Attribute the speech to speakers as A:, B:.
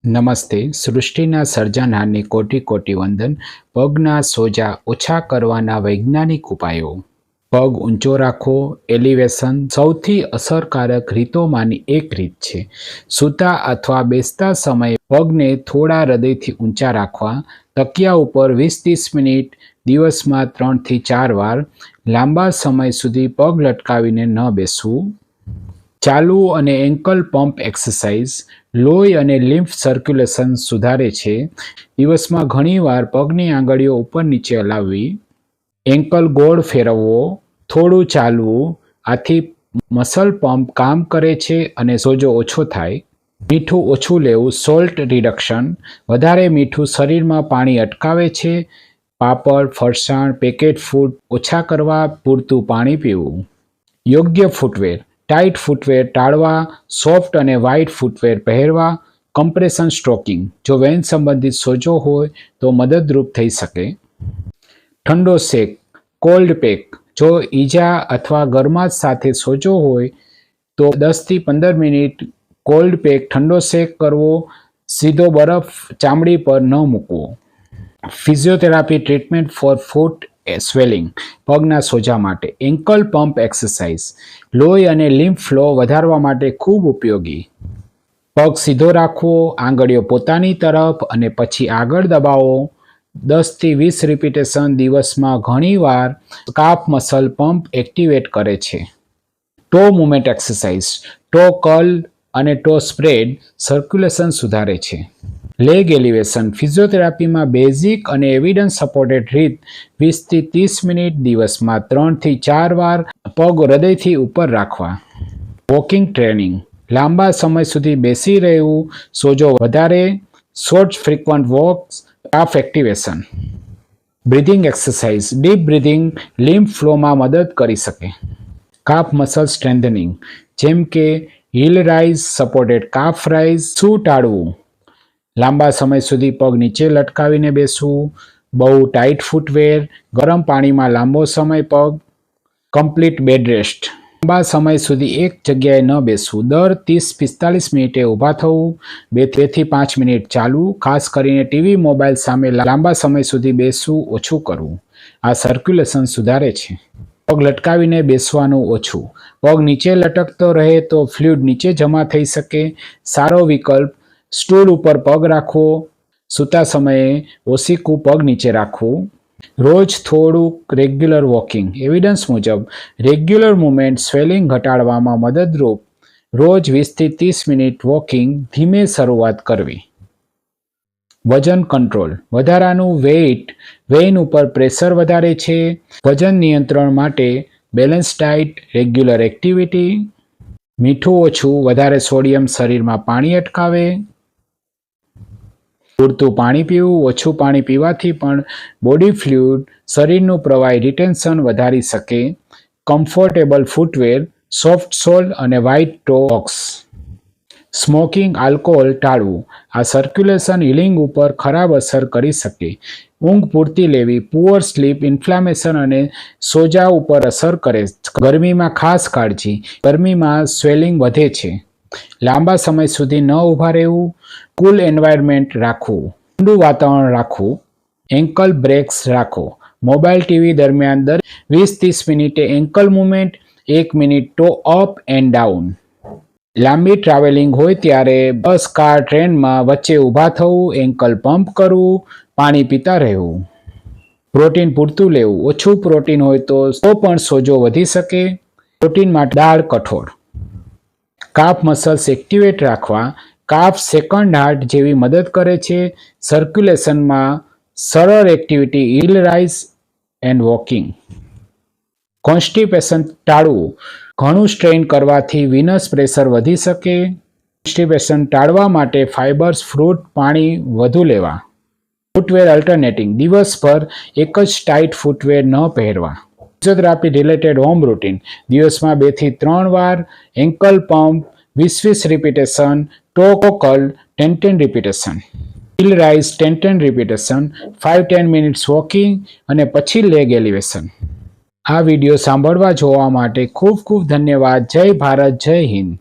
A: નમસ્તે. સૃષ્ટિના સર્જનહારને કોટી કોટી વંદન. પગના સોજા ઓછા કરવાના વૈજ્ઞાનિક ઉપાયો. પગ ઊંચો રાખો. એલિવેશન સૌથી અસરકારક રીતોમાંની એક રીત છે. સૂતા અથવા બેસતા સમયે પગને થોડા હૃદયથી ઊંચા રાખવા. તકિયા ઉપર 20-30 મિનિટ, દિવસમાં 3 થી 4 વાર. લાંબા સમય સુધી પગ લટકાવીને ન બેસવું. ચાલવું અને એન્કલ પમ્પ એક્સરસાઇઝ લોહી અને લિમ્ફ સર્ક્યુલેશન સુધારે છે. દિવસમાં ઘણીવાર પગની આંગળીઓ ઉપર નીચે હલાવવી. એન્કલ ગોળ ફેરવવો. થોડું ચાલવું. આથી મસલ પમ્પ કામ કરે છે અને સોજો ઓછો થાય. મીઠું ઓછું લેવું. સોલ્ટ રિડક્શન વધારે મીઠું શરીરમાં પાણી અટકાવે છે. પાપડ, ફરસાણ, પેકેટ ફૂડ ઓછા કરવા. પૂરતું પાણી પીવું. યોગ્ય ફૂટવેર ટાઇટ ફૂટવેર ટાળવા. સોફ્ટ અને વ્હાઇટ ફૂટવેર પહેરવા. કમ્પ્રેશન સ્ટ્રોકિંગ જો વેન સંબંધિત સોજો હોય તો મદદરૂપ થઈ શકે. ઠંડો શેક કોલ્ડ પેક જો ઈજા અથવા ગરમાશ સાથે સોજો હોય તો 10 થી 15 મિનિટ કોલ્ડ પેક ઠંડો શેક કરવો. સીધો બરફ ચામડી પર ન મૂકવો. ફિઝિયોથેરાપી ટ્રીટમેન્ટ ફોર ફૂટ સ્વેલિંગ પગના સોજા માટે. એન્કલ પમ્પ એક્સરસાઇઝ લોહી અને લિમ્ફ ફ્લો વધારવા માટે ખૂબ ઉપયોગી. પગ સીધો રાખવો. આંગળીઓ પોતાની તરફ અને પછી આગળ દબાવો. 10 થી 20 રિપીટેશન દિવસમાં ઘણીવાર. કાફ મસલ પમ્પ એક્ટિવેટ કરે છે. ટો મુવમેન્ટ એક્સરસાઇઝ ટો કર્લ અને ટો સ્પ્રેડ સર્ક્યુલેશન સુધારે છે. લેગ એલિવેશન ફિઝિયોથેરાપીમાં બેઝિક અને એવિડન્સ સપોર્ટેડ રીત 20 થી 30 મિનિટ, દિવસમાં 3 થી 4 વાર. પગ હૃદયથી ઉપર રાખવા. વોકિંગ ટ્રેનિંગ લાંબા સમય સુધી બેસી રહેવું સોજો વધારે. Short frequent walks calf activation. Breathing exercise deep breathing lymph ફ્લોમાં મદદ કરી શકે. કાફ મસલ સ્ટ્રેન્થનિંગ જેમ કે heel raise, supported calf raise. શું ટાળવું? લાંબા સમય સુધી પગ નીચે લટકાવીને બેસવું. બહુ ટાઇટ ફૂટવેર. ગરમ પાણીમાં લાંબો સમય પગ. કમ્પ્લીટ બેડ રેસ્ટ લાંબા સમય સુધી એક જગ્યાએ ન બેસવું. દર 30-45 મિનિટે ઊભા થવું. 2 થી 5 મિનિટ ચાલવું. ખાસ કરીને ટીવી, મોબાઈલ સામે લાંબા સમય સુધી બેસવું ઓછું કરવું. આ સર્ક્યુલેશન સુધારે છે. પગ લટકાવીને બેસવાનું ઓછું. પગ નીચે લટકતો રહે તો ફ્લુઇડ નીચે જમા થઈ શકે. સારો વિકલ્પ સ્ટૂલ ઉપર પગ રાખવો. સૂતા સમયે ઓસીકું પગ નીચે રાખવું. રોજ થોડુંક રેગ્યુલર વોકિંગ એવિડન્સ મુજબ રેગ્યુલર મૂવમેન્ટ સ્વેલિંગ ઘટાડવામાં મદદરૂપ. રોજ 20 થી 30 મિનિટ વોકિંગ. ધીમે શરૂઆત કરવી. વજન કંટ્રોલ વધારાનું વેઇન ઉપર પ્રેશર વધારે છે. વજન નિયંત્રણ માટે બેલેન્સ ડાયટ, રેગ્યુલર એક્ટિવિટી. મીઠું ઓછું. વધારે સોડિયમ શરીરમાં પાણી અટકાવે. પૂરતું પાણી પીવું. ઓછું પાણી પીવાથી પણ બોડી ફ્લુઇડ, શરીરનું પ્રવાહી રિટેન્શન વધારી શકે. કમ્ફર્ટેબલ ફૂટવેર સોફ્ટ સોલ અને વ્હાઇટ ટો સોક્સ. સ્મોકિંગ, આલ્કોહોલ ટાળવું. આ સર્ક્યુલેશન હીલિંગ ઉપર ખરાબ અસર કરી શકે. ઊંઘ પૂરતી લેવી. પુઅર સ્લીપ ઇન્ફ્લામેશન અને સોજા ઉપર અસર કરે. ગરમીમાં ખાસ કાળજી. ગરમીમાં સ્વેલિંગ વધે છે. લાંબા સમય સુધી ન ઊભા રહેવું. કુલ એન્વાયરમેન્ટ રાખવું. ઠંડુ વાતાવરણ રાખવું. એન્કલ બ્રેક્સ રાખો. મોબાઈલ ટીવી દરમિયાન દર 20-30 મિનિટે ankle movement. 1 minute toe up and down. લાંબી ટ્રાવેલિંગ હોય ત્યારે બસ, કાર, ટ્રેનમાં વચ્ચે ઊભા થવું. એન્કલ પમ્પ કરવું. પાણી પીતા રહેવું. પ્રોટીન પૂરતું લેવું. ઓછું પ્રોટીન હોય તો પણ સોજો વધી શકે. પ્રોટીન માટે દાળ, કઠોળ. કાફ મસલ્સ એક્ટિવેટ રાખવા. કાફ સેકન્ડ હાર્ટ જેવી મદદ કરે છે. સર્ક્યુલેશનમાં સરળ activity heel raise and walking. Constipation ટાળવું. ઘણું સ્ટ્રેઇન કરવાથી વિનસ પ્રેશર વધી શકે. કોન્સ્ટિપેશન ટાળવા માટે ફાઇબર્સ, ફ્રૂટ, પાણી વધુ લેવા. ફૂટવેર અલ્ટરનેટિંગ દિવસભર એક જ ટાઇટ ફૂટવેર ન પહેરવા. ફિઝિયોથેરાપી રિલેટેડ હોમ રૂટીન દિવસમાં 2 થી 3 વાર. Ankle pump 20-20 repetition. Toe curl 10-10 repetition. Heel raise 10-10 repetition. 5-10 minutes walking અને પછી લેગ એલિવેશન. આ વિડીયો સાંભળવા જોવા માટે ખૂબ ખૂબ ધન્યવાદ. જય ભારત, જય હિન્દ.